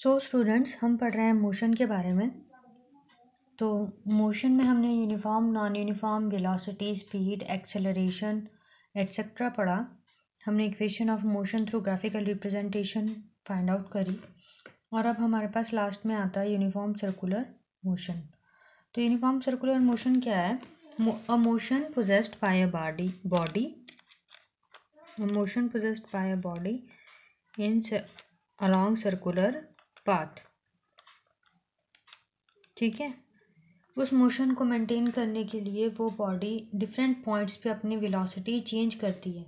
So students, हम पढ़ रहे हैं मोशन के बारे में। तो मोशन में हमने uniform, non uniform, velocity, speed, acceleration etcetera पढ़ा। हमने equation of motion through graphical representation find out करी। और अब हमारे पास लास्ट में आता है यूनिफॉर्म सर्कुलर मोशन। तो यूनिफॉर्म सर्कुलर मोशन क्या है? A motion possessed by a body motion possessed by a body in along circular path। ठीक है, उस मोशन को मेंटेन करने के लिए वो बॉडी डिफरेंट पॉइंट्स पे अपनी वेलोसिटी चेंज करती है।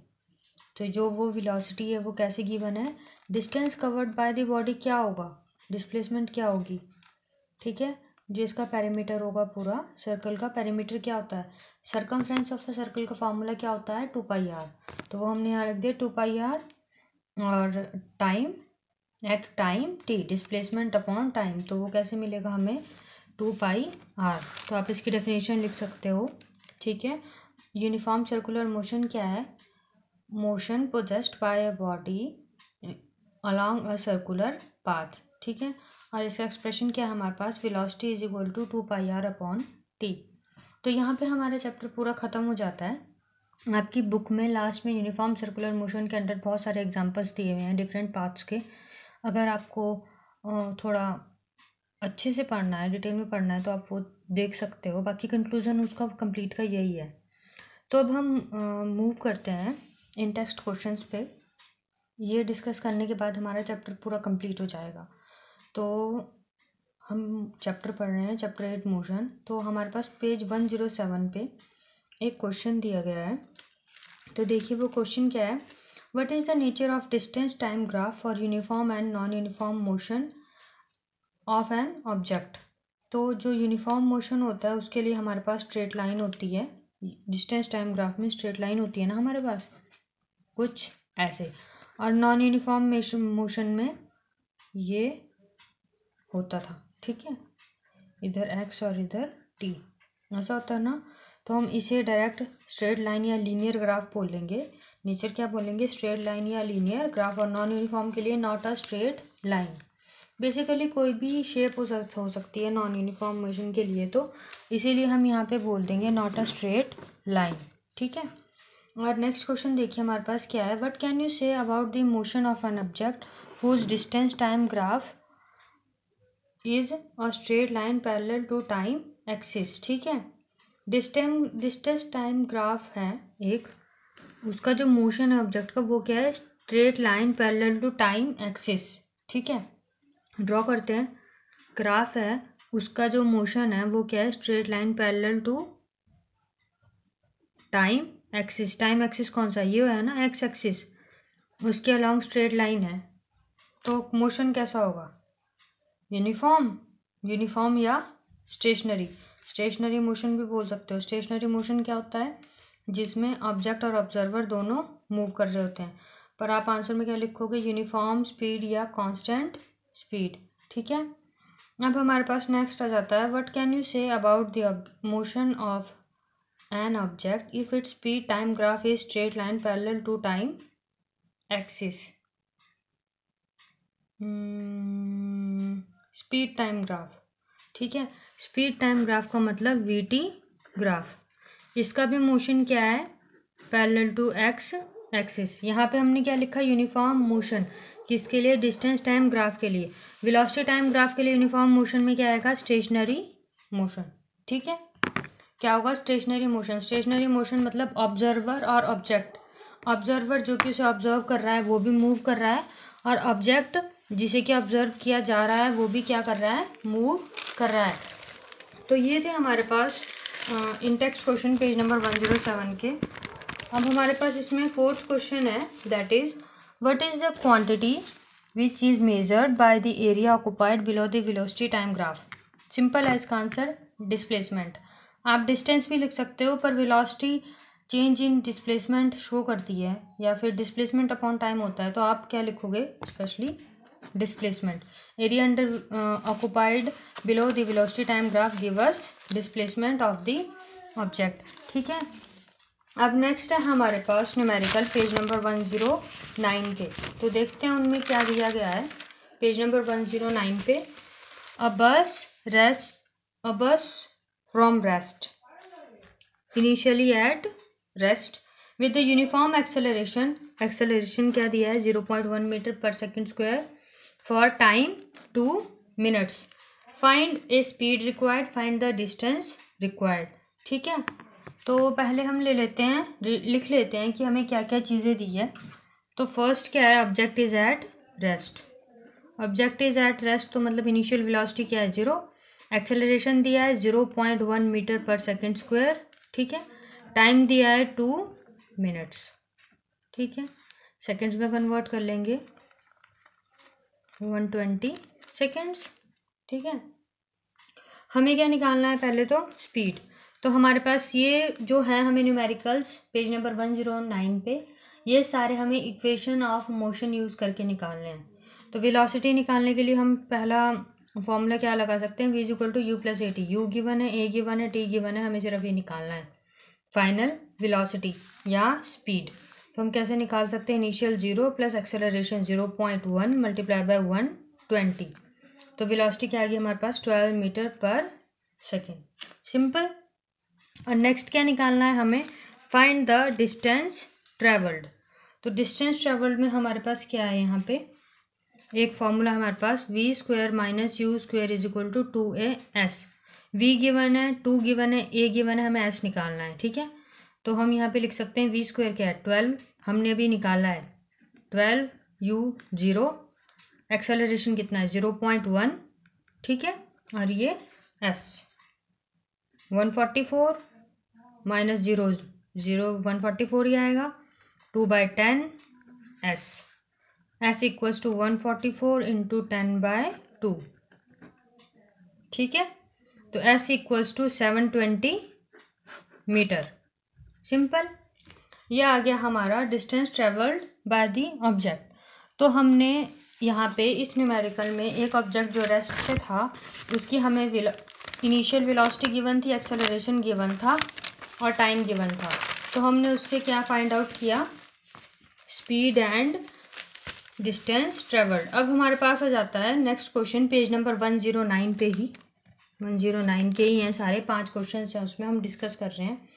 तो जो वो वेलोसिटी है वो कैसे गिवन है? Distance covered by the body क्या होगा, डिस्प्लेसमेंट क्या होगी। ठीक है, जो इसका पेरीमीटर होगा, पूरा सर्कल का पेरीमीटर क्या होता है, सर्कमफ्रेंस ऑफ अ सर्कल का फार्मूला क्या होता है, 2πr। तो वो हमने यहाँ रख दिया 2πr। और time at time T, displacement upon time, तो वो कैसे मिलेगा हमें, 2πr। तो आप इसकी डेफिनेशन लिख सकते हो। ठीक है, यूनिफॉर्म सर्कुलर मोशन क्या है? Motion possessed by a body along a circular path. ठीक है, और इसका एक्सप्रेशन क्या है हमारे पास, velocity is equal to 2πr upon T. तो यहाँ पे हमारा चैप्टर पूरा ख़त्म हो जाता है। आपकी बुक में लास्ट में यूनिफॉर्म सर्कुलर मोशन के अंदर बहुत सारे एग्जांपल्स दिए हुए हैं डिफरेंट पार्ट्स के। अगर आपको थोड़ा अच्छे से पढ़ना है, डिटेल में पढ़ना है, तो आप वो देख सकते हो। बाकी कंक्लूजन उसका कंप्लीट का यही है। तो अब हम मूव करते हैं इन टेक्स्ट क्वेश्चंस पे। ये डिस्कस करने के बाद हमारा चैप्टर पूरा कंप्लीट हो जाएगा। तो हम चैप्टर पढ़ रहे हैं, चैप्टर 8 मोशन। तो हमारे पास पेज 107 पे एक क्वेश्चन दिया गया है। तो देखिए वो क्वेश्चन क्या है, what is the nature of distance time graph for uniform and non uniform motion of an object. तो जो यूनिफॉर्म मोशन होता है उसके लिए हमारे पास स्ट्रेट लाइन होती है। डिस्टेंस टाइम ग्राफ में स्ट्रेट लाइन होती है ना हमारे पास, कुछ ऐसे। और नॉन यूनिफॉर्म मोशन में ये होता था। ठीक है, इधर x और इधर t, ऐसा होता है ना। तो हम इसे डायरेक्ट स्ट्रेट लाइन या लीनियर ग्राफ बोलेंगे। नेचर क्या बोलेंगे, स्ट्रेट लाइन या लीनियर ग्राफ। और नॉन यूनिफॉर्म के लिए not a straight line. Basically कोई भी शेप हो सकती है नॉन यूनिफॉर्म मोशन के लिए, तो इसीलिए हम यहाँ पे बोल देंगे नॉट अ स्ट्रेट लाइन। ठीक है, और नेक्स्ट क्वेश्चन देखिए हमारे पास क्या है, what can you say about the motion of an object whose distance time graph is a straight line parallel to time axis. ठीक है, डिस्टेंस टाइम ग्राफ है एक, उसका जो मोशन है ऑब्जेक्ट का वो क्या है, straight line parallel to time axis. ठीक है, ड्रॉ करते हैं। ग्राफ है, उसका जो मोशन है वो क्या है, straight line parallel to time axis. Time axis कौन सा, ये है ना एक्स एक्सिस, उसके अलॉन्ग स्ट्रेट लाइन है। तो मोशन कैसा होगा, यूनिफॉर्म या स्टेशनरी मोशन भी बोल सकते हो। स्टेशनरी मोशन क्या होता है, जिसमें ऑब्जेक्ट और ऑब्जर्वर दोनों मूव कर रहे होते हैं। पर आप आंसर में क्या लिखोगे, यूनिफॉर्म स्पीड या कांस्टेंट स्पीड। ठीक है, अब हमारे पास नेक्स्ट आ जाता है, what can you say about the motion of an object if its speed time graph is straight line parallel to time axis. Speed time graph. ठीक है, स्पीड टाइम ग्राफ का मतलब वीटी ग्राफ। इसका भी motion क्या है, parallel to x axis. यहाँ पे हमने क्या लिखा, यूनिफॉर्म मोशन, किसके लिए, डिस्टेंस टाइम ग्राफ के लिए। वेलोसिटी टाइम ग्राफ के लिए यूनिफॉर्म मोशन में क्या आएगा, स्टेशनरी मोशन। ठीक है, क्या होगा, स्टेशनरी मोशन। स्टेशनरी मोशन मतलब ऑब्जर्वर और ऑब्जेक्ट, ऑब्जर्वर जो कि उसे ऑब्जर्व कर रहा है वो भी मूव कर रहा है, और ऑब्जेक्ट जिसे कि ऑब्जर्व किया जा रहा है वो भी क्या कर रहा है, मूव कर रहा है। तो ये थे हमारे पास इन टेक्स्ट क्वेश्चन पेज नंबर 107 के। अब हमारे पास इसमें फोर्थ क्वेश्चन है, that is what is the quantity which is measured by the area occupied below the velocity time graph. Simple है इसका आंसर, डिस्प्लेसमेंट। आप डिस्टेंस भी लिख सकते हो, पर velocity change in displacement show करती है, या फिर डिस्प्लेसमेंट अपॉन टाइम होता है, तो आप क्या लिखोगे, specially displacement. Area under occupied below the velocity time graph give us displacement of the object. ठीक है, अब नेक्स्ट है हमारे पास न्यूमेरिकल पेज नंबर 109 के। तो देखते हैं उनमें क्या दिया गया है। पेज नंबर 109 पे, अ बस from rest initially at rest with the uniform acceleration क्या दिया है 0.1 मीटर पर second square for time 2 minutes, find A speed required, find the distance required. ठीक है, तो पहले हम लिख लेते हैं कि हमें क्या क्या चीज़ें दी है। तो फर्स्ट क्या है, object is at rest. Object is at rest तो मतलब इनिशियल वेलोसिटी क्या है 0, एक्सेलरेशन दिया है 0.1 मीटर पर सेकेंड स्क्वायर। ठीक है, टाइम दिया है 2 मिनट्स। ठीक है, सेकेंड्स में कन्वर्ट कर लेंगे 120 सेकेंड्स। ठीक है, हमें क्या निकालना है, पहले तो स्पीड। तो हमारे पास ये जो है हमें न्यूमेरिकल्स पेज नंबर 109 पे, ये सारे हमें इक्वेशन ऑफ मोशन यूज़ करके निकालने हैं। तो वेलोसिटी निकालने के लिए हम पहला फॉर्मूला क्या लगा सकते हैं, v = u + at। u given है, a गिवन है, t गिवन है, हमें सिर्फ ये निकालना है फाइनल वेलोसिटी या स्पीड। तो हम कैसे निकाल सकते हैं, initial 0 plus acceleration 0.1 multiply by 120। तो वेलोसिटी क्या आ गई हमारे पास 12 मीटर पर सेकेंड। सिंपल। और नेक्स्ट क्या निकालना है हमें, फाइंड द डिस्टेंस ट्रेवल्ड। तो डिस्टेंस ट्रेवल्ड में हमारे पास क्या है, यहाँ पे एक फॉर्मूला हमारे पास v² - u² = 2as। v given है, 2 गिवन है, a गिवन है, हमें s निकालना है। ठीक है, तो हम यहाँ पे लिख सकते हैं v² क्या है 12, हमने अभी निकाला है 12, u 0, एक्सेलरेशन कितना है 0.1। ठीक है, और ये s 144 माइनस 0 144 ही आएगा, 2/10 s इक्वल्स टू 144 इंटू 10/2। ठीक है, तो s equals to 720 metre. Simple. यह आ गया हमारा distance travelled by the object. तो हमने यहाँ पे इस न्यूमेरिकल में एक ऑब्जेक्ट जो रेस्ट पे था उसकी हमें इनिशियल वेलोसिटी गिवन थी, एक्सेलरेशन गिवन था और टाइम गिवन था। तो हमने उससे क्या फाइंड आउट किया, स्पीड एंड डिस्टेंस ट्रेवल्ड। अब हमारे पास आ जाता है नेक्स्ट क्वेश्चन पेज नंबर 109 पे ही, 109 के ही हैं सारे, 5 क्वेश्चन हैं उसमें हम डिस्कस कर रहे हैं।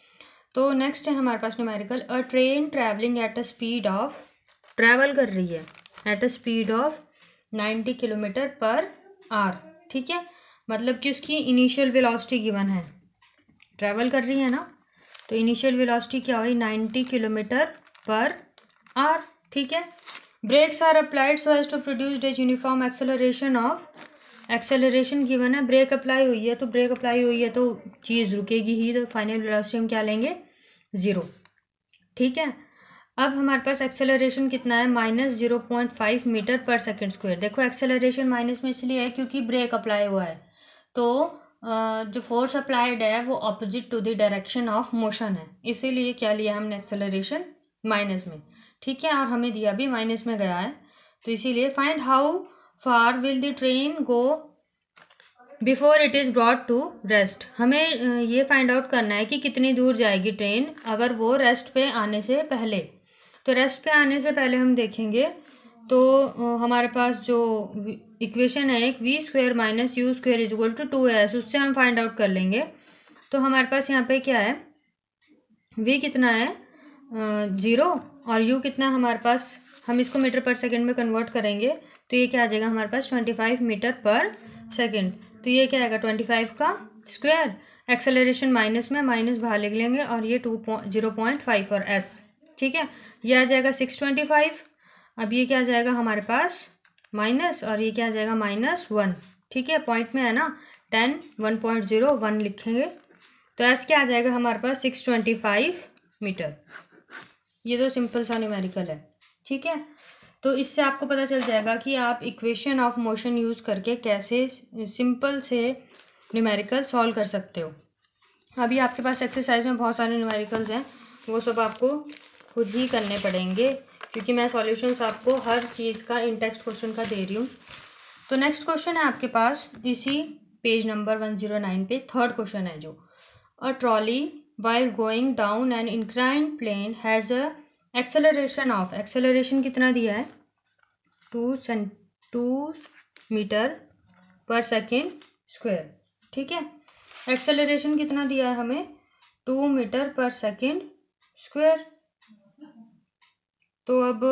तो नेक्स्ट है हमारे पास numerical, a train travelling at a speed of, travel कर रही है at a speed of 90 kilometre per hour. ठीक है, मतलब कि उसकी इनिशियल वेलोसिटी गिवन है, ट्रैवल कर रही है ना, तो इनिशियल वेलोसिटी क्या हुई 90 किलोमीटर पर आवर। ठीक है, brakes are applied so as to produce a uniform acceleration of, acceleration given है, ब्रेक अप्लाई हुई है, तो ब्रेक अप्लाई हुई है तो चीज़ रुकेगी ही, तो फाइनल वेलोसिटी हम क्या लेंगे 0। ठीक है, अब हमारे पास एक्सेलरेशन कितना है -0.5 मीटर पर सेकेंड स्क्वायर। देखो एक्सेलरेशन माइनस में इसलिए है क्योंकि ब्रेक अप्लाई हुआ है, तो जो फोर्स अप्लाइड है वो opposite to the direction of motion है, इसीलिए क्या लिया हमने एक्सेलरेशन माइनस में। ठीक है, और हमें दिया भी माइनस में गया है, तो इसीलिए find how far will the train go before it is brought to rest. हमें ये फाइंड आउट करना है कि कितनी दूर जाएगी ट्रेन अगर वो रेस्ट पे आने से पहले। तो रेस्ट पे आने से पहले हम देखेंगे तो हमारे पास जो इक्वेशन है एक v² - u² = 2as, उससे हम फाइंड आउट कर लेंगे। तो हमारे पास यहाँ पे क्या है, v कितना है 0 और u कितना है हमारे पास, हम इसको मीटर पर सेकेंड में कन्वर्ट करेंगे तो ये क्या आ जाएगा हमारे पास 25 मीटर पर सेकेंड। तो ये क्या आएगा 25 का स्क्वायर, एक्सेलरेशन माइनस में, माइनस बाहर लिख लेंगे और ये 0.5 और s। ठीक है, ये आ जाएगा 625। अब ये क्या आ जाएगा हमारे पास माइनस, और ये क्या आ जाएगा -1। ठीक है, पॉइंट में है ना 10 1.0 1 लिखेंगे, तो s क्या आ जाएगा हमारे पास 625 मीटर। ये तो सिंपल सा न्यूमेरिकल है। ठीक है, तो इससे आपको पता चल जाएगा कि आप इक्वेशन ऑफ मोशन यूज़ करके कैसे सिंपल से न्यूमेरिकल सॉल्व कर सकते हो। अभी आपके पास एक्सरसाइज में बहुत सारे न्यूमेरिकल्स हैं, वो सब आपको खुद ही करने पड़ेंगे क्योंकि मैं सॉल्यूशंस आपको हर चीज़ का इन टेक्स्ट क्वेश्चन का दे रही हूँ। तो नेक्स्ट क्वेश्चन है आपके पास इसी पेज नंबर 109 पे, थर्ड क्वेश्चन है जो, a trolley while going down an inclined plane has a acceleration of, acceleration कितना दिया है 2 मीटर पर सेकेंड स्क्वायर। ठीक है, एक्सेलरेशन कितना दिया है हमें, 2 मीटर पर सेकेंड स्क्वायर। तो अब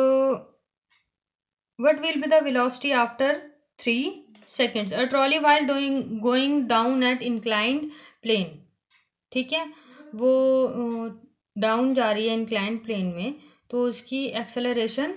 what will be the velocity after 3 seconds a trolley while going down at inclined plane. ठीक है, वो डाउन जा रही है इंक्लाइंड प्लेन में, तो उसकी एक्सेलरेशन